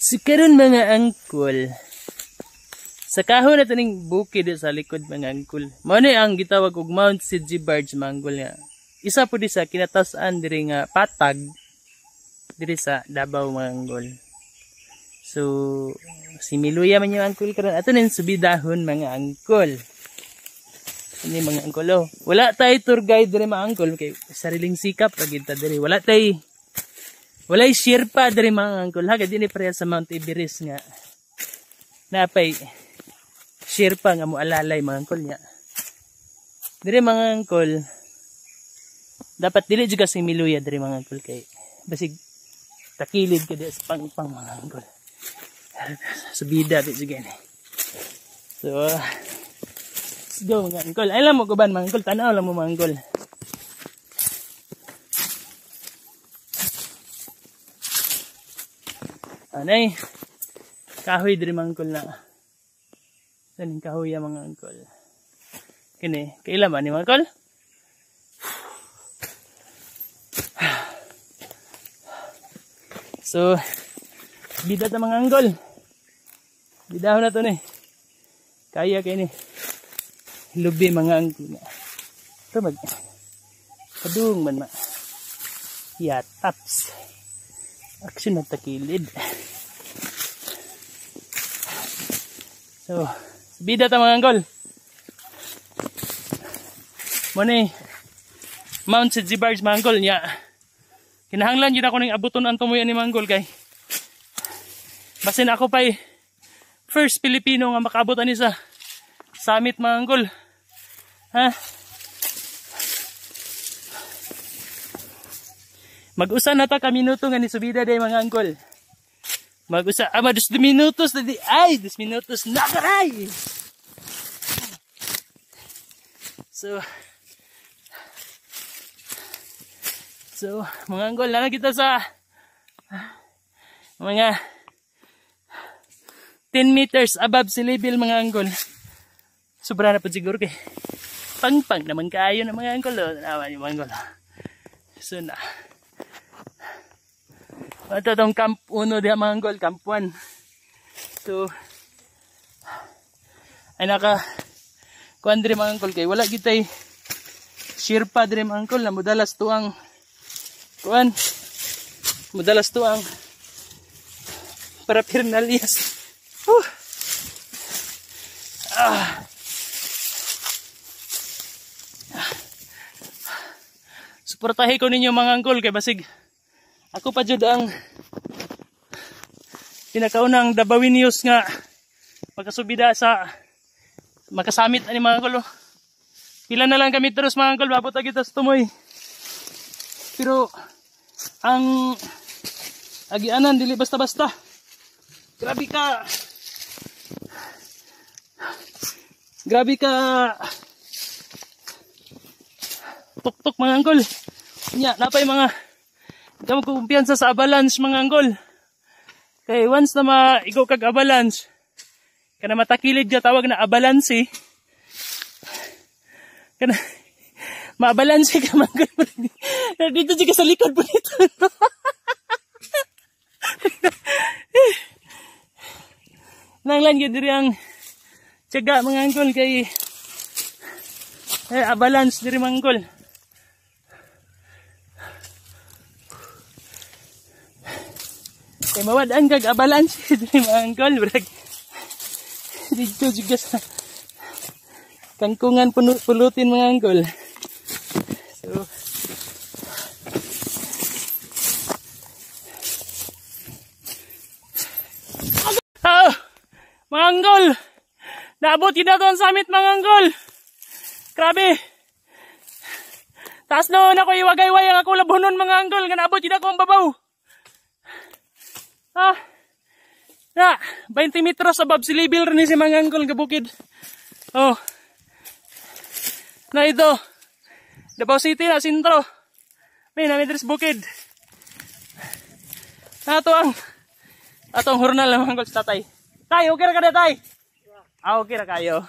So karon mga angkol, sa kahon na taning bukid sa likod mga angkol, mao ni ang gitawag og Mount Sidji Barge mga angkol nga. Isa po di sa kinatas-an diri nga patag diri sa Davao mga angkol. So si Miluya man yung angkol karon ato nin subidahon mga angkol. Ini mga angkol oh. Wala tay tour guide diri mga angkol kay sariling sikap ra gid ta diri. Walay Sherpa diri mga angkol ha dili pareha sa Mount Everest nga. Napay Sherpa nga moalalay mga angkol nya. Diri mga angkol dapat dili jud ka si Miluya diri mga angkol kay basig takilid ka di sa pangpang mga angkol. Subida di jud gani. So let's go mga angkol. Ay lang mo guban mga angkol, tanaw lang mo mga angkol. Anay kahoy diri mga angkol na. Saning kahoy ya mga angkol. Kini, kaila man ni mga angkol? So, bida ta mga angkol. Bidahon na to ni. Kaya kay ni. Lubi mga angkol. Ito mag padung man ma. Ya, taps. Action na takilid. So, bida ta mga angkol. Muna Mount Sidji Barge mga angkol niya. Kinahanglan yun ako ng abuton ang tumuyan ni mga angkol kay. Basin ako pa'y first Pilipino nga makaabot ani sa summit mga angkol. Ha? Mag-usa na ta ka minuto nga ni subida day mga angkol. Mag-usa, 2 minutos na di, ay, 2 minutos na karay! So, mga angkol, na kita sa mga 10 meters above sea level mga angkol. Sobra na po siguro kay pang naman kayo ng mga angkol. Naman yung mga angkol. So na. Ito itong Camp 1 diya mga angkol, Camp 1. So, ay kuan diri mga angkol kay wala gitay Sherpa diri mga angkol na modalas to ang kuan. Modalas to ang paraphernalias. Suportahin ko ninyo mga angkol kay basig ako pa jud ang pinakaunang Dabawinius nga magkasubida sa makasamit ani mga angkol. Pila na lang kami terus mga angkol babot kita sa tumoy. Pero ang agianan dili basta-basta. Grabe ka tuk-tuk mga angkol. Nya napay mga kamo kumpiyansa sa avalanche mga angkol. Kay once na maigo kag avalanche kana matakilid ka tawag na avalanche. Kana ma-avalanche ka mga angkol. Dito di ka sa likod po nito. Nanglan gyud diri ang tiyaga mga angkol kay avalanche diri mga angkol. Kay mawad-an kag avalanche diri mga angkol brag. Dito juga sa kangkungan pulutin mga angkol. So mga angkol, naabot yun na doon summit mga angkol. Grabe. Taas noon ako iwagay-way ang ako labunon mga angkol. Naabot yun ako ang babaw. 20 metros above sea level rin si mga angkol kabukid. Oh. Na ito. Davao City na sintro. May namidris bukid. Atong hurnal ng mga angkol sa tatay. Tay, okay ra ka na tay? Okay ra kayo.